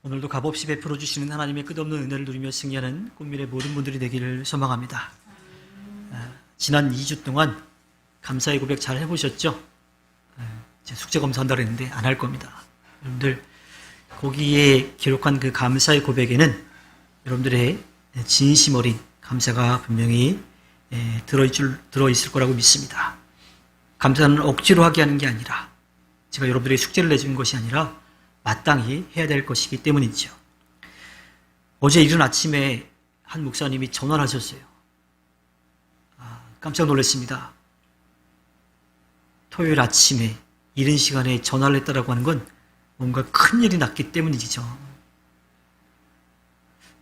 오늘도 값없이 베풀어 주시는 하나님의 끝없는 은혜를 누리며 승리하는 꽃미래 모든 분들이 되기를 소망합니다. 지난 2주 동안 감사의 고백 잘 해보셨죠? 제 숙제 검사한다고 했는데 안 할 겁니다. 여러분들 거기에 기록한 그 감사의 고백에는 여러분들의 진심 어린 감사가 분명히 들어있을 거라고 믿습니다. 감사는 억지로 하게 하는 게 아니라 제가 여러분들의 숙제를 내준 것이 아니라 마땅히 해야 될 것이기 때문이죠. 어제 이른 아침에 한 목사님이 전화를 하셨어요. 깜짝 놀랐습니다. 토요일 아침에 이른 시간에 전화를 했다라고 하는 건 뭔가 큰일이 났기 때문이죠.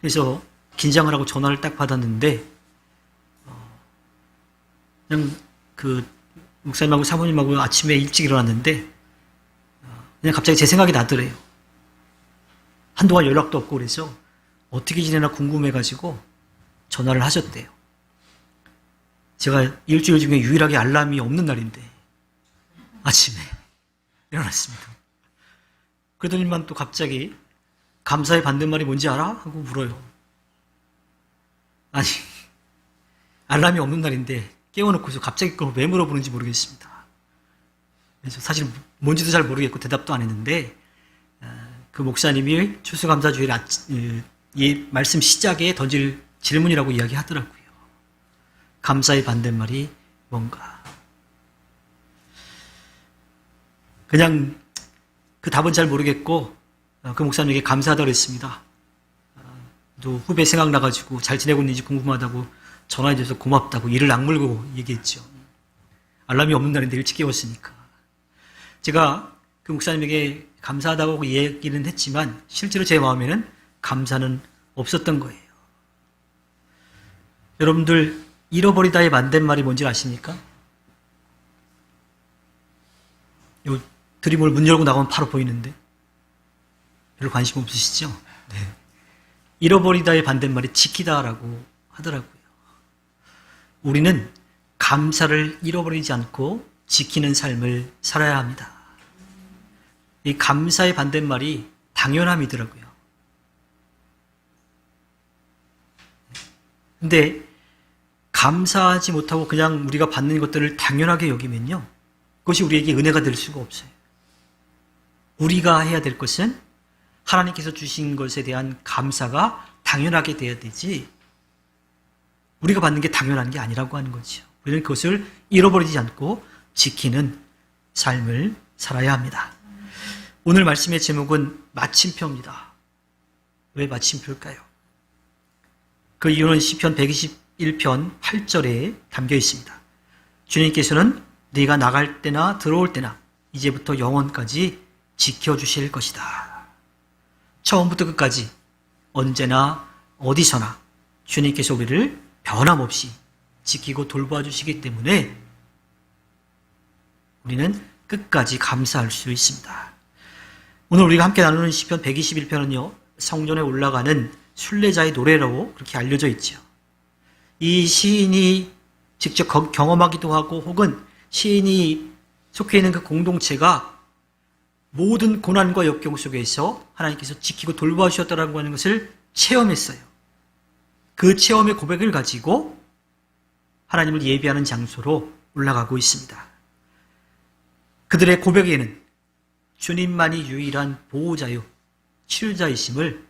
그래서 긴장을 하고 전화를 딱 받았는데 그냥 그 목사님하고 사모님하고 아침에 일찍 일어났는데 그냥 갑자기 제 생각이 나더래요. 한동안 연락도 없고 그래서 어떻게 지내나 궁금해가지고 전화를 하셨대요. 제가 일주일 중에 유일하게 알람이 없는 날인데 아침에 일어났습니다. 그러더니만 또 갑자기 감사에 받는 말이 뭔지 알아? 하고 물어요. 아니 알람이 없는 날인데 깨워놓고서 갑자기 그걸 왜 물어보는지 모르겠습니다. 그래서 사실 뭔지도 잘 모르겠고 대답도 안 했는데 그 목사님이 추수감사주일 말씀 시작에 던질 질문이라고 이야기하더라고요. 감사의 반대말이 뭔가. 그냥 그 답은 잘 모르겠고 그 목사님에게 감사하다고 했습니다. 또 후배 생각나가지고 잘 지내고 있는지 궁금하다고 전화해줘서 고맙다고 이를 악물고 얘기했죠. 알람이 없는 날인데 일찍 깨웠으니까. 제가 그 목사님에게 감사하다고 얘기는 했지만 실제로 제 마음에는 감사는 없었던 거예요. 여러분들 잃어버리다의 반대말이 뭔지 아십니까? 요 드림을 문 열고 나가면 바로 보이는데 별로 관심 없으시죠? 네. 잃어버리다의 반대말이 지키다라고 하더라고요. 우리는 감사를 잃어버리지 않고 지키는 삶을 살아야 합니다. 이 감사의 반대말이 당연함이더라고요. 근데 감사하지 못하고 그냥 우리가 받는 것들을 당연하게 여기면요, 그것이 우리에게 은혜가 될 수가 없어요. 우리가 해야 될 것은 하나님께서 주신 것에 대한 감사가 당연하게 돼야 되지, 우리가 받는 게 당연한 게 아니라고 하는 거죠. 우리는 그것을 잃어버리지 않고 지키는 삶을 살아야 합니다. 오늘 말씀의 제목은 마침표입니다. 왜 마침표일까요? 그 이유는 시편 121편 8절에 담겨 있습니다. 주님께서는 네가 나갈 때나 들어올 때나 이제부터 영원까지 지켜주실 것이다. 처음부터 끝까지 언제나 어디서나 주님께서 우리를 변함없이 지키고 돌봐주시기 때문에 우리는 끝까지 감사할 수 있습니다. 오늘 우리가 함께 나누는 시편 121편은요, 성전에 올라가는 순례자의 노래라고 그렇게 알려져 있죠. 이 시인이 직접 경험하기도 하고 혹은 시인이 속해 있는 그 공동체가 모든 고난과 역경 속에서 하나님께서 지키고 돌봐주셨다는 하는 것을 체험했어요. 그 체험의 고백을 가지고 하나님을 예배하는 장소로 올라가고 있습니다. 그들의 고백에는 주님만이 유일한 보호자요 치료자이심을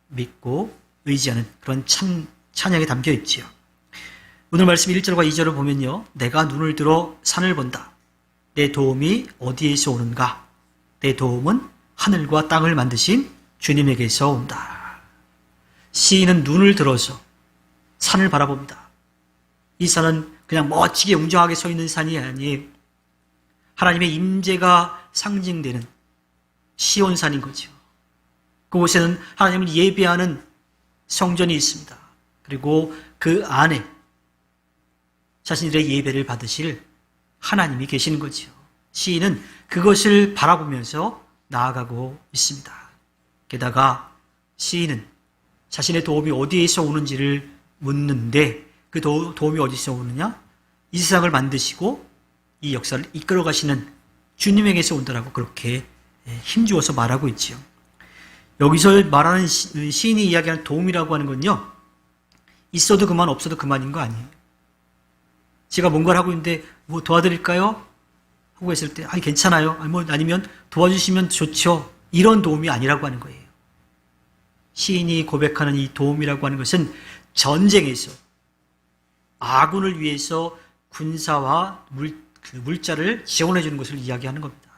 믿고 의지하는 그런 찬양이 담겨 있지요. 오늘 말씀 1절과 2절을 보면요, 내가 눈을 들어 산을 본다. 내 도움이 어디에서 오는가? 내 도움은 하늘과 땅을 만드신 주님에게서 온다. 시인은 눈을 들어서 산을 바라봅니다. 이 산은 그냥 멋지게 웅장하게 서 있는 산이 아니에요. 하나님의 임재가 상징되는 시온산인 거죠. 그곳에는 하나님을 예배하는 성전이 있습니다. 그리고 그 안에 자신들의 예배를 받으실 하나님이 계시는 거죠. 시인은 그것을 바라보면서 나아가고 있습니다. 게다가 시인은 자신의 도움이 어디에서 오는지를 묻는데 그 도움이 어디서 오느냐? 이 세상을 만드시고 이 역사를 이끌어 가시는 주님에게서 온다라고 그렇게 힘주어서 말하고 있지요. 여기서 말하는 시인이 이야기하는 도움이라고 하는 건요, 있어도 그만 없어도 그만인 거 아니에요. 제가 뭔가를 하고 있는데 뭐 도와드릴까요? 하고 있을 때 괜찮아요. 아니면 도와주시면 좋죠. 이런 도움이 아니라고 하는 거예요. 시인이 고백하는 이 도움이라고 하는 것은 전쟁에서 아군을 위해서 군사와 물자를 지원해 주는 것을 이야기하는 겁니다.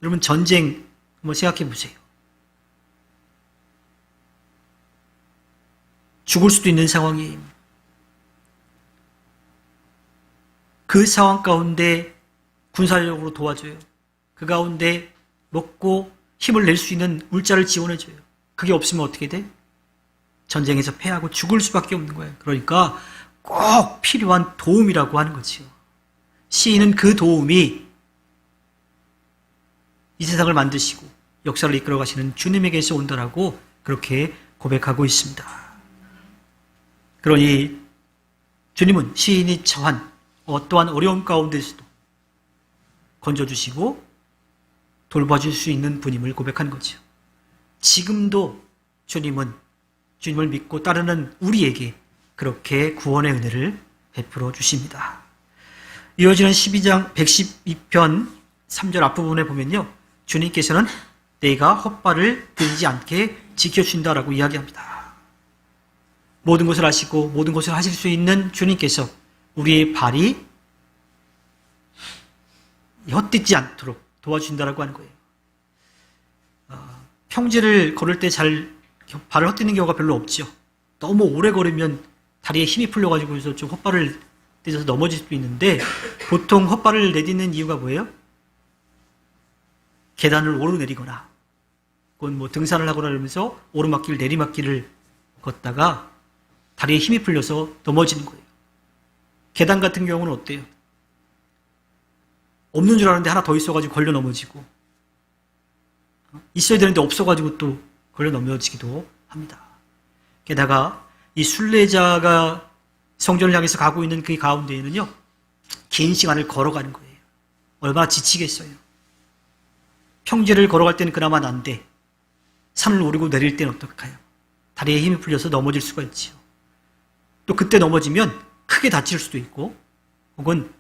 여러분, 전쟁 한번 생각해 보세요. 죽을 수도 있는 상황이에요. 그 상황 가운데 군사력으로 도와줘요. 그 가운데 먹고 힘을 낼 수 있는 물자를 지원해줘요. 그게 없으면 어떻게 돼? 전쟁에서 패하고 죽을 수밖에 없는 거예요. 그러니까 꼭 필요한 도움이라고 하는 거지요. 시인은 그 도움이 이 세상을 만드시고 역사를 이끌어 가시는 주님에게서 온다라고 그렇게 고백하고 있습니다. 그러니 주님은 시인이 처한 어떠한 어려움 가운데서도 건져주시고 돌봐줄 수 있는 분임을 고백한 거죠. 지금도 주님은 주님을 믿고 따르는 우리에게 그렇게 구원의 은혜를 베풀어 주십니다. 이어지는 12장 112편 3절 앞부분에 보면요, 주님께서는 내가 헛발을 들이지 않게 지켜준다라고 이야기합니다. 모든 것을 아시고 모든 것을 하실 수 있는 주님께서 우리의 발이 헛디지 않도록 도와준다라고 하는 거예요. 평지를 걸을 때 잘 발을 헛디는 경우가 별로 없죠. 너무 오래 걸으면 다리에 힘이 풀려가지고 좀 헛발을 떼져서 넘어질 수도 있는데, 보통 헛발을 내딛는 이유가 뭐예요? 계단을 오르내리거나 혹은 뭐 등산을 하거나 그러면서 오르막길 내리막길을 걷다가 다리에 힘이 풀려서 넘어지는 거예요. 계단 같은 경우는 어때요? 없는 줄 알았는데 하나 더 있어가지고 걸려 넘어지고, 있어야 되는데 없어가지고 또 걸려 넘어지기도 합니다. 게다가 이 순례자가 성전을 향해서 가고 있는 그 가운데에는요, 긴 시간을 걸어가는 거예요. 얼마나 지치겠어요. 평지를 걸어갈 때는 그나마 난데 산을 오르고 내릴 때는 어떡해요? 다리에 힘이 풀려서 넘어질 수가 있지요. 또 그때 넘어지면 크게 다칠 수도 있고 혹은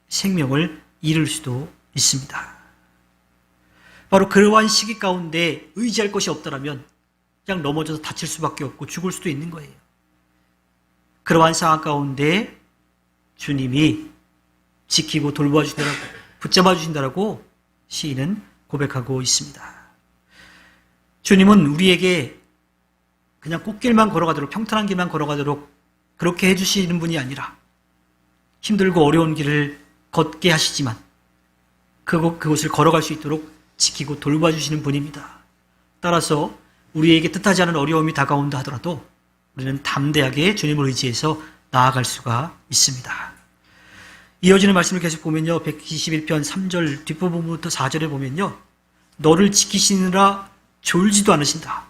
생명을 잃을 수도 있습니다. 바로 그러한 시기 가운데 의지할 것이 없더라면 그냥 넘어져서 다칠 수밖에 없고 죽을 수도 있는 거예요. 그러한 상황 가운데 주님이 지키고 돌봐주신다라고, 붙잡아 주신다라고 시인은 고백하고 있습니다. 주님은 우리에게 그냥 꽃길만 걸어가도록, 평탄한 길만 걸어가도록 그렇게 해주시는 분이 아니라 힘들고 어려운 길을 걷게 하시지만 그곳을 걸어갈 수 있도록 지키고 돌봐주시는 분입니다. 따라서 우리에게 뜻하지 않은 어려움이 다가온다 하더라도 우리는 담대하게 주님을 의지해서 나아갈 수가 있습니다. 이어지는 말씀을 계속 보면요, 121편 3절 뒷부분부터 4절에 보면요, 너를 지키시느라 졸지도 않으신다.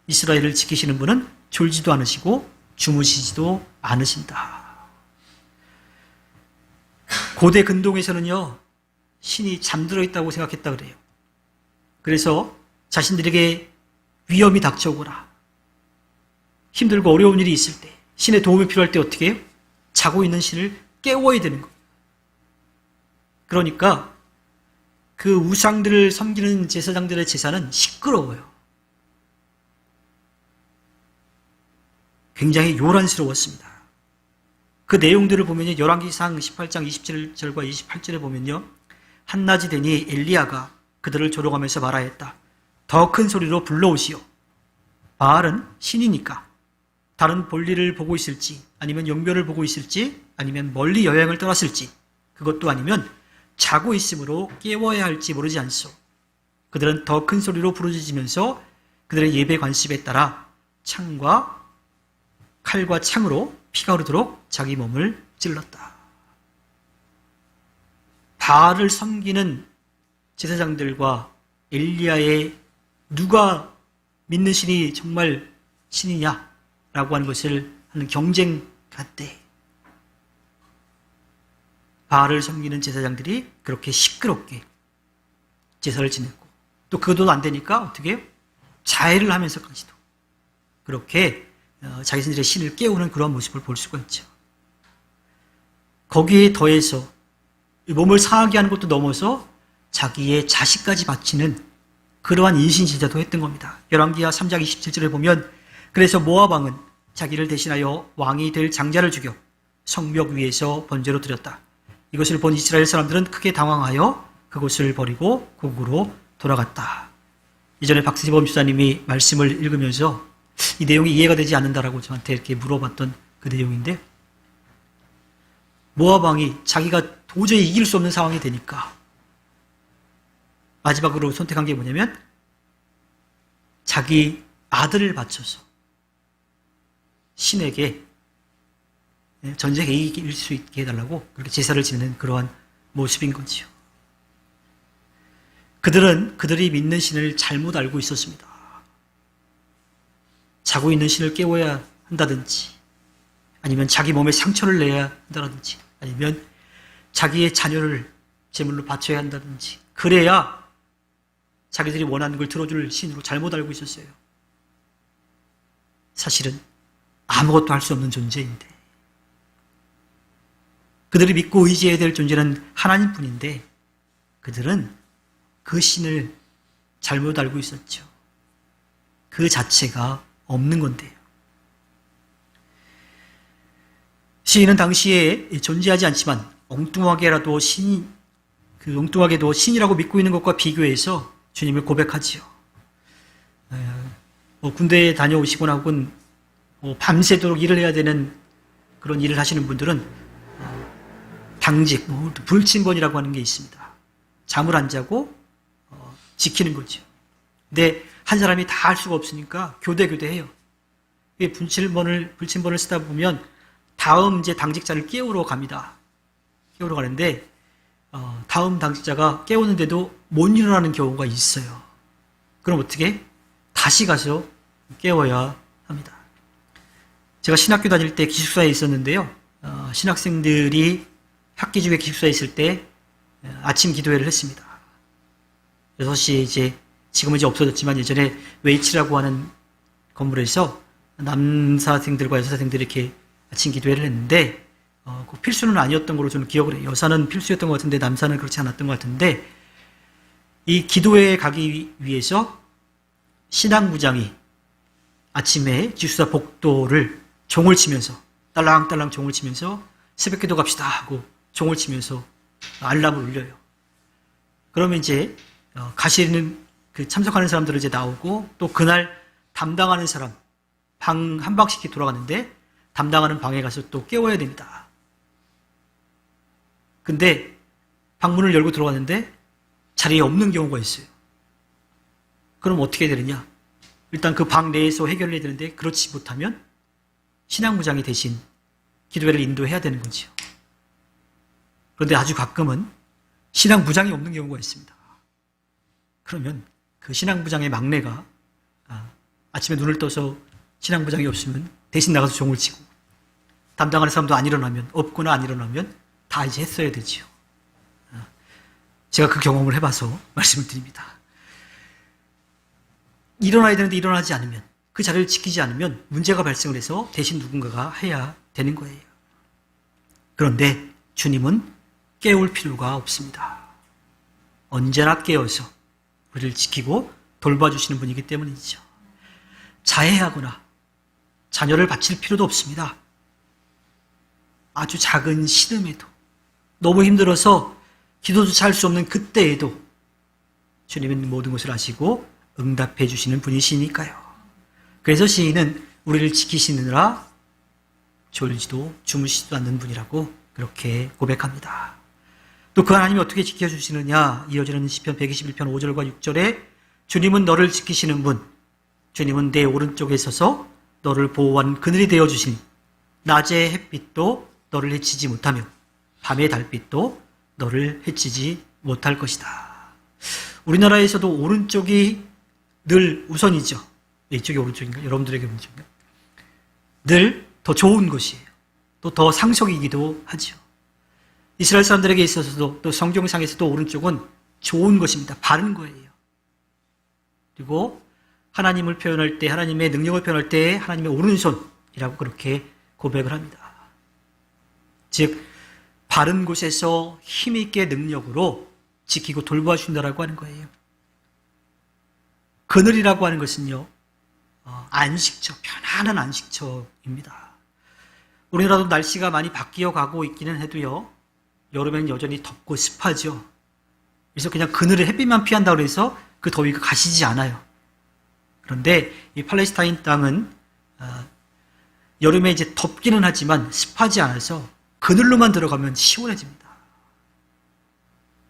이스라엘을 지키시는 분은 졸지도 않으시고 주무시지도 않으신다. 고대 근동에서는요, 신이 잠들어 있다고 생각했다 그래요. 그래서 자신들에게 위험이 닥쳐오거나 힘들고 어려운 일이 있을 때, 신의 도움이 필요할 때 어떻게 해요? 자고 있는 신을 깨워야 되는 거예요. 그러니까 그 우상들을 섬기는 제사장들의 제사는 시끄러워요. 굉장히 요란스러웠습니다. 그 내용들을 보면요, 열왕기상 18장 27절과 28절에 보면요, 한낮이 되니 엘리야가 그들을 조롱하면서 말하였다. 더 큰 소리로 불러오시오. 바알은 신이니까 다른 볼일을 보고 있을지, 아니면 영변을 보고 있을지, 아니면 멀리 여행을 떠났을지, 그것도 아니면 자고 있으므로 깨워야 할지 모르지 않소. 그들은 더 큰 소리로 부르짖으면서 그들의 예배 관습에 따라 칼과 창으로 피가 흐르도록 자기 몸을 찔렀다. 바알을 섬기는 제사장들과 엘리야의 누가 믿는 신이 정말 신이냐라고 하는 것을 하는 경쟁 같대. 바알을 섬기는 제사장들이 그렇게 시끄럽게 제사를 지냈고, 또 그것도 안 되니까 어떻게 해요? 자해를 하면서까지도 그렇게 자기들의 신을 깨우는 그런 모습을 볼 수가 있죠. 거기에 더해서 몸을 상하게 하는 것도 넘어서 자기의 자식까지 바치는 그러한 인신제자도 했던 겁니다. 열왕기하 3장 27절에 보면 그래서 모압 왕은 자기를 대신하여 왕이 될 장자를 죽여 성벽 위에서 번제로 드렸다. 이것을 본 이스라엘 사람들은 크게 당황하여 그곳을 버리고 고국으로 돌아갔다. 이전에 박수범 집사님이 말씀을 읽으면서 이 내용이 이해가 되지 않는다라고 저한테 이렇게 물어봤던 그 내용인데, 모압 왕이 자기가 도저히 이길 수 없는 상황이 되니까 마지막으로 선택한 게 뭐냐면 자기 아들을 바쳐서 신에게 전쟁에 이길 수 있게 해달라고 그렇게 제사를 지내는 그러한 모습인 거지요. 그들은 그들이 믿는 신을 잘못 알고 있었습니다. 자고 있는 신을 깨워야 한다든지, 아니면 자기 몸에 상처를 내야 한다든지, 아니면 자기의 자녀를 제물로 바쳐야 한다든지, 그래야 자기들이 원하는 걸 들어줄 신으로 잘못 알고 있었어요. 사실은 아무것도 할 수 없는 존재인데, 그들이 믿고 의지해야 될 존재는 하나님뿐인데 그들은 그 신을 잘못 알고 있었죠. 그 자체가 없는 건데요. 시인은 당시에 존재하지 않지만 엉뚱하게도 신이라고 믿고 있는 것과 비교해서 주님을 고백하지요. 군대에 다녀오시거나 혹은 밤새도록 일을 해야 되는 그런 일을 하시는 분들은 당직, 불침번이라고 하는 게 있습니다. 잠을 안 자고 지키는 거죠. 근데 한 사람이 다 할 수가 없으니까 교대해요. 불침번을 쓰다 보면 다음 이제 당직자를 깨우러 갑니다. 깨우러 가는데 다음 당직자가 깨우는데도 못 일어나는 경우가 있어요. 그럼 어떻게? 다시 가서 깨워야 합니다. 제가 신학교 다닐 때 기숙사에 있었는데요. 신학생들이 학기 중에 기숙사에 있을 때 아침 기도회를 했습니다. 6시에 이제 지금은 이제 없어졌지만 예전에 웨이치라고 하는 건물에서 남사생들과 여사생들이 이렇게 아침 기도회를 했는데 그 필수는 아니었던 걸로 저는 기억을 해요. 여사는 필수였던 것 같은데 남사는 그렇지 않았던 것 같은데, 이 기도회에 가기 위해서 신앙부장이 아침에 기숙사 복도를 종을 치면서 딸랑딸랑 종을 치면서 새벽기도 갑시다 하고 종을 치면서 알람을 울려요. 그러면 이제 참석하는 사람들은 이제 나오고, 또 그날 담당하는 사람 방 한 방씩 돌아가는데 담당하는 방에 가서 또 깨워야 됩니다. 근데 방문을 열고 들어갔는데 자리에 없는 경우가 있어요. 그럼 어떻게 되느냐? 일단 그 방 내에서 해결을 해야 되는데, 그렇지 못하면 신앙부장이 대신 기도회를 인도해야 되는 거죠. 그런데 아주 가끔은 신앙부장이 없는 경우가 있습니다. 그러면 그 신앙부장의 막내가 아침에 눈을 떠서 신앙부장이 없으면 대신 나가서 종을 치고, 담당하는 사람도 없거나 안 일어나면 다 이제 했어야 되지요. 제가 그 경험을 해봐서 말씀을 드립니다. 일어나야 되는데 일어나지 않으면, 그 자리를 지키지 않으면 문제가 발생을 해서 대신 누군가가 해야 되는 거예요. 그런데 주님은 깨울 필요가 없습니다. 언제나 깨어서 우리를 지키고 돌봐주시는 분이기 때문이죠. 자해하거나 자녀를 바칠 필요도 없습니다. 아주 작은 시름에도, 너무 힘들어서 기도조차 할 수 없는 그때에도 주님은 모든 것을 아시고 응답해 주시는 분이시니까요. 그래서 시인은 우리를 지키시느라 졸지도 주무시지도 않는 분이라고 그렇게 고백합니다. 또 그 하나님이 어떻게 지켜주시느냐, 이어지는 시편 121편 5절과 6절에 주님은 너를 지키시는 분, 주님은 내 오른쪽에 서서 너를 보호하는 그늘이 되어주시니 낮의 햇빛도 너를 해치지 못하며 밤의 달빛도 너를 해치지 못할 것이다. 우리나라에서도 오른쪽이 늘 우선이죠. 이쪽이 오른쪽인가? 여러분들에게 오른쪽인가? 늘 더 좋은 것이에요. 또 더 상속이기도 하죠. 이스라엘 사람들에게 있어서도, 또 성경상에서도 오른쪽은 좋은 것입니다. 바른 거예요. 그리고 하나님을 표현할 때, 하나님의 능력을 표현할 때 하나님의 오른손이라고 그렇게 고백을 합니다. 즉 바른 곳에서 힘있게 능력으로 지키고 돌봐준다라고 하는 거예요. 그늘이라고 하는 것은요, 안식처, 편안한 안식처입니다. 우리나라도 날씨가 많이 바뀌어 가고 있기는 해도요, 여름엔 여전히 덥고 습하죠. 그래서 그냥 그늘에 햇빛만 피한다고 해서 그 더위가 가시지 않아요. 그런데 이 팔레스타인 땅은 여름에 이제 덥기는 하지만 습하지 않아서 그늘로만 들어가면 시원해집니다.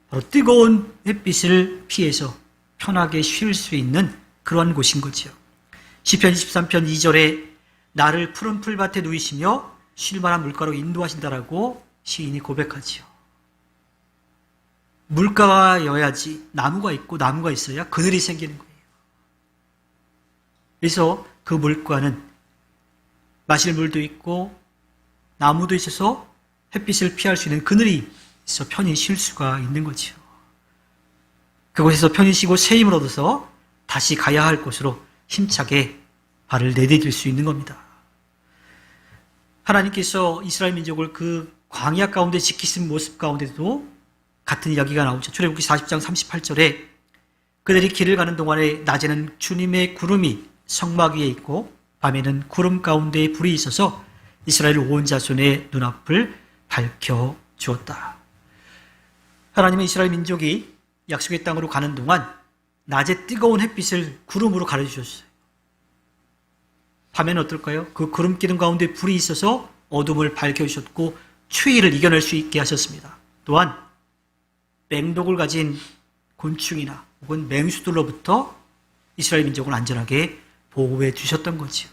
바로 뜨거운 햇빛을 피해서 편하게 쉴 수 있는 그러한 곳인 거지요. 시편 23편 2절에 나를 푸른 풀밭에 누이시며 쉴 만한 물가로 인도하신다라고 시인이 고백하지요. 물가여야지 나무가 있고 나무가 있어야 그늘이 생기는 거예요. 그래서 그 물가는 마실 물도 있고 나무도 있어서 햇빛을 피할 수 있는 그늘이 있어 편히 쉴 수가 있는 거지요. 그곳에서 편히 쉬고 새 힘을 얻어서 다시 가야 할 곳으로 힘차게 발을 내디딜 수 있는 겁니다. 하나님께서 이스라엘 민족을 그 광야 가운데 지키신 모습 가운데도 같은 이야기가 나오죠. 출애굽기 40장 38절에 그들이 길을 가는 동안에 낮에는 주님의 구름이 성막 위에 있고 밤에는 구름 가운데에 불이 있어서 이스라엘 온 자손의 눈앞을 밝혀 주었다. 하나님은 이스라엘 민족이 약속의 땅으로 가는 동안 낮에 뜨거운 햇빛을 구름으로 가려주셨어요. 밤에는 어떨까요? 그 구름 기둥 가운데 불이 있어서 어둠을 밝혀주셨고 추위를 이겨낼 수 있게 하셨습니다. 또한 맹독을 가진 곤충이나 혹은 맹수들로부터 이스라엘 민족을 안전하게 보호해 주셨던 거지요.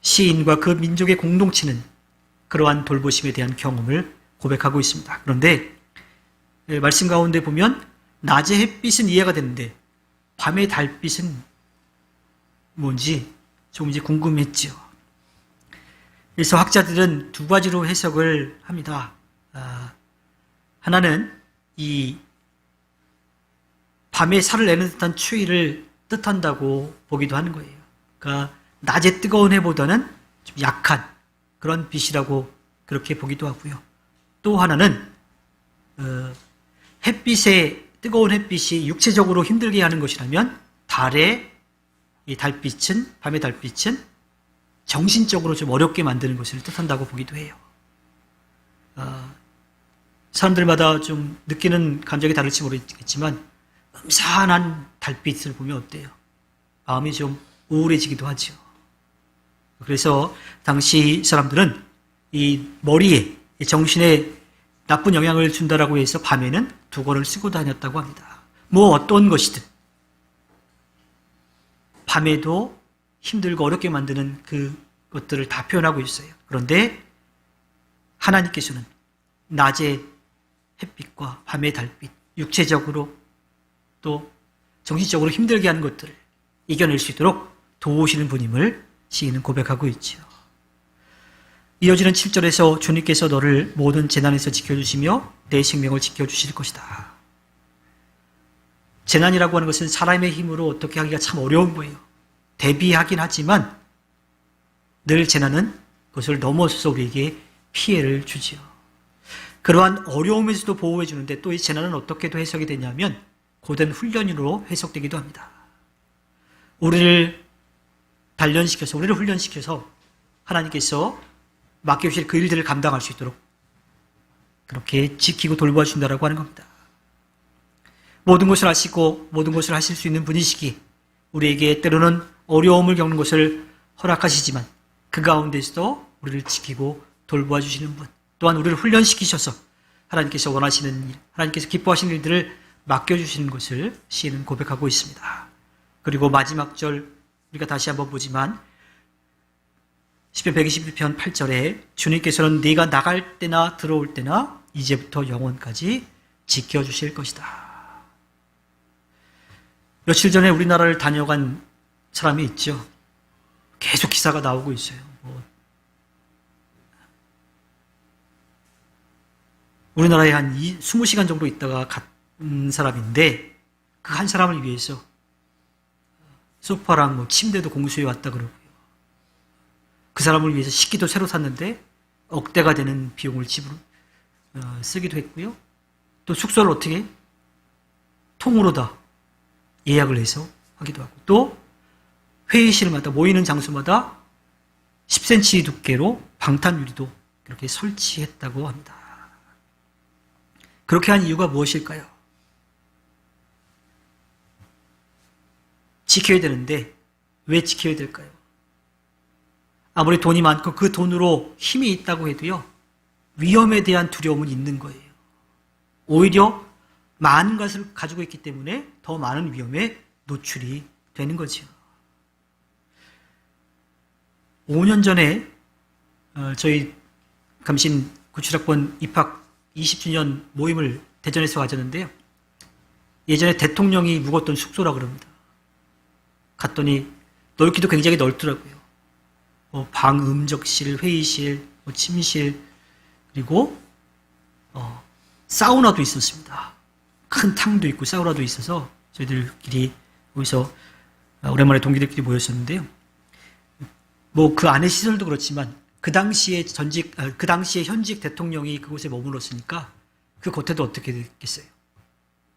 시인과 그 민족의 공동체는 그러한 돌보심에 대한 경험을 고백하고 있습니다. 그런데 말씀 가운데 보면 낮의 햇빛은 이해가 되는데 밤의 달빛은 뭔지 조금 이제 궁금했죠. 그래서 학자들은 두 가지로 해석을 합니다. 하나는 이 밤에 살을 내는 듯한 추위를 뜻한다고 보기도 하는 거예요. 그러니까 낮에 뜨거운 해보다는 좀 약한 그런 빛이라고 그렇게 보기도 하고요. 또 하나는 뜨거운 햇빛이 육체적으로 힘들게 하는 것이라면 달의 이 달빛은, 밤의 달빛은 정신적으로 좀 어렵게 만드는 것을 뜻한다고 보기도 해요. 사람들마다 좀 느끼는 감정이 다를지 모르겠지만 음산한 달빛을 보면 어때요? 마음이 좀 우울해지기도 하죠. 그래서 당시 사람들은 이 머리에, 이 정신에 나쁜 영향을 준다라고 해서 밤에는 두건을 쓰고 다녔다고 합니다. 뭐 어떤 것이든 밤에도 힘들고 어렵게 만드는 그 것들을 다 표현하고 있어요. 그런데 하나님께서는 낮의 햇빛과 밤의 달빛, 육체적으로 또 정신적으로 힘들게 하는 것들을 이겨낼 수 있도록 도우시는 분임을 시인은 고백하고 있죠. 이어지는 7절에서 주님께서 너를 모든 재난에서 지켜주시며 내 생명을 지켜주실 것이다. 재난이라고 하는 것은 사람의 힘으로 어떻게 하기가 참 어려운 거예요. 대비하긴 하지만 늘 재난은 그것을 넘어서서 우리에게 피해를 주지요. 그러한 어려움에서도 보호해 주는데 또 이 재난은 어떻게도 해석이 되냐면 고된 훈련으로 해석되기도 합니다. 우리를 단련시켜서, 우리를 훈련시켜서 하나님께서 맡겨주실 그 일들을 감당할 수 있도록 그렇게 지키고 돌봐주신다라고 하는 겁니다. 모든 것을 아시고 모든 것을 하실 수 있는 분이시기에 우리에게 때로는 어려움을 겪는 것을 허락하시지만 그 가운데서도 우리를 지키고 돌봐주시는 분, 또한 우리를 훈련시키셔서 하나님께서 원하시는 일, 하나님께서 기뻐하시는 일들을 맡겨주시는 것을 시인은 고백하고 있습니다. 그리고 마지막 절 우리가 다시 한번 보지만 시편 121편 8절에 주님께서는 네가 나갈 때나 들어올 때나 이제부터 영원까지 지켜주실 것이다. 며칠 전에 우리나라를 다녀간 사람이 있죠. 계속 기사가 나오고 있어요. 우리나라에 한 20시간 정도 있다가 간 사람인데 그 한 사람을 위해서 소파랑 뭐 침대도 공수해 왔다 그러고요. 그 사람을 위해서 식기도 새로 샀는데 억대가 되는 비용을 쓰기도 했고요. 또 숙소를 어떻게 통으로 다 예약을 해서 하기도 하고, 또 회의실마다 모이는 장소마다 10cm 두께로 방탄 유리도 그렇게 설치했다고 합니다. 그렇게 한 이유가 무엇일까요? 지켜야 되는데 왜 지켜야 될까요? 아무리 돈이 많고 그 돈으로 힘이 있다고 해도요, 위험에 대한 두려움은 있는 거예요. 오히려 많은 것을 가지고 있기 때문에 더 많은 위험에 노출이 되는 거죠. 5년 전에 저희 감신 구출학번 입학 20주년 모임을 대전에서 가졌는데요. 예전에 대통령이 묵었던 숙소라 그럽니다. 갔더니 넓기도 굉장히 넓더라고요. 방, 음적실, 회의실, 침실, 그리고 사우나도 있었습니다. 큰 탕도 있고 사우나도 있어서 저희들끼리 거기서 오랜만에 동기들끼리 모였었는데요. 뭐 그 안에 시설도 그렇지만 그 당시에 현직 대통령이 그곳에 머물렀으니까 그 겉에도 어떻게 됐겠어요?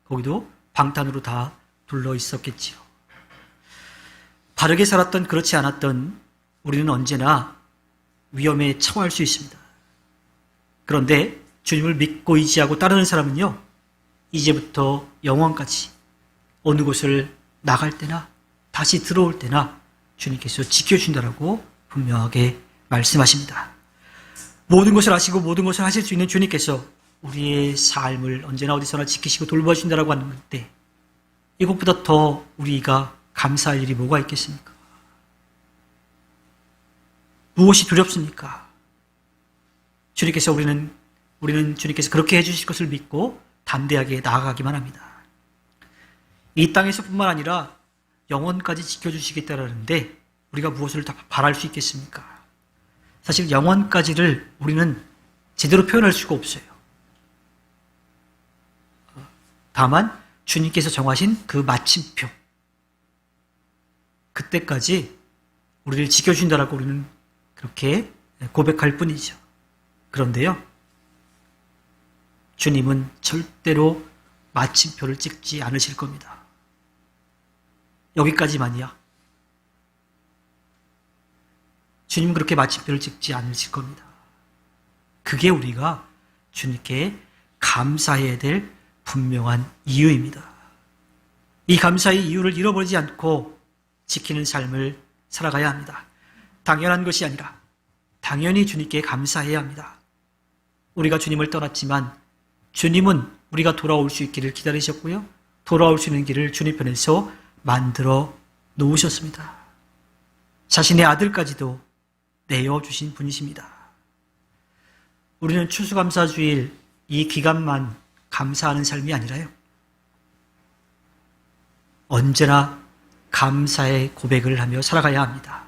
거기도 방탄으로 다 둘러 있었겠지요. 바르게 살았던 그렇지 않았던 우리는 언제나 위험에 처할 수 있습니다. 그런데 주님을 믿고 의지하고 따르는 사람은요, 이제부터 영원까지 어느 곳을 나갈 때나 다시 들어올 때나 주님께서 지켜준다라고 분명하게 말씀하십니다. 모든 것을 아시고 모든 것을 하실 수 있는 주님께서 우리의 삶을 언제나 어디서나 지키시고 돌봐주신다라고 하는 때, 이것보다 더 우리가 감사할 일이 뭐가 있겠습니까? 무엇이 두렵습니까? 주님께서 우리는 주님께서 그렇게 해주실 것을 믿고 담대하게 나아가기만 합니다. 이 땅에서뿐만 아니라 영원까지 지켜주시겠다라는데 우리가 무엇을 다 바랄 수 있겠습니까? 사실 영원까지를 우리는 제대로 표현할 수가 없어요. 다만 주님께서 정하신 그 마침표, 그때까지 우리를 지켜준다라고 우리는 그렇게 고백할 뿐이죠. 그런데요, 주님은 절대로 마침표를 찍지 않으실 겁니다. 여기까지만이야. 주님은 그렇게 마침표를 찍지 않으실 겁니다. 그게 우리가 주님께 감사해야 될 분명한 이유입니다. 이 감사의 이유를 잃어버리지 않고 지키는 삶을 살아가야 합니다. 당연한 것이 아니라 당연히 주님께 감사해야 합니다. 우리가 주님을 떠났지만 주님은 우리가 돌아올 수 있기를 기다리셨고요, 돌아올 수 있는 길을 주님 편에서 만들어 놓으셨습니다. 자신의 아들까지도 내어주신 분이십니다. 우리는 추수감사주일 이 기간만 감사하는 삶이 아니라요, 언제나 감사의 고백을 하며 살아가야 합니다.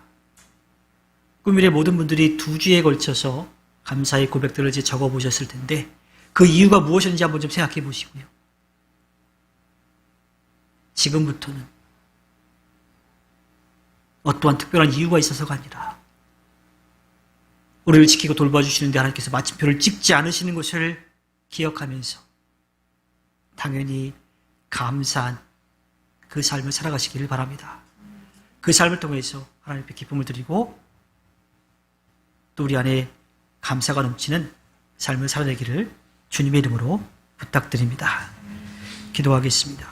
꿈일의 모든 분들이 2주에 걸쳐서 감사의 고백들을 이제 적어보셨을 텐데 그 이유가 무엇인지 한번 좀 생각해 보시고요. 지금부터는 어떠한 특별한 이유가 있어서가 아니라 우리를 지키고 돌봐주시는데 하나님께서 마침표를 찍지 않으시는 것을 기억하면서 당연히 감사한 그 삶을 살아가시기를 바랍니다. 그 삶을 통해서 하나님께 기쁨을 드리고 또 우리 안에 감사가 넘치는 삶을 살아내기를 주님의 이름으로 부탁드립니다. 기도하겠습니다.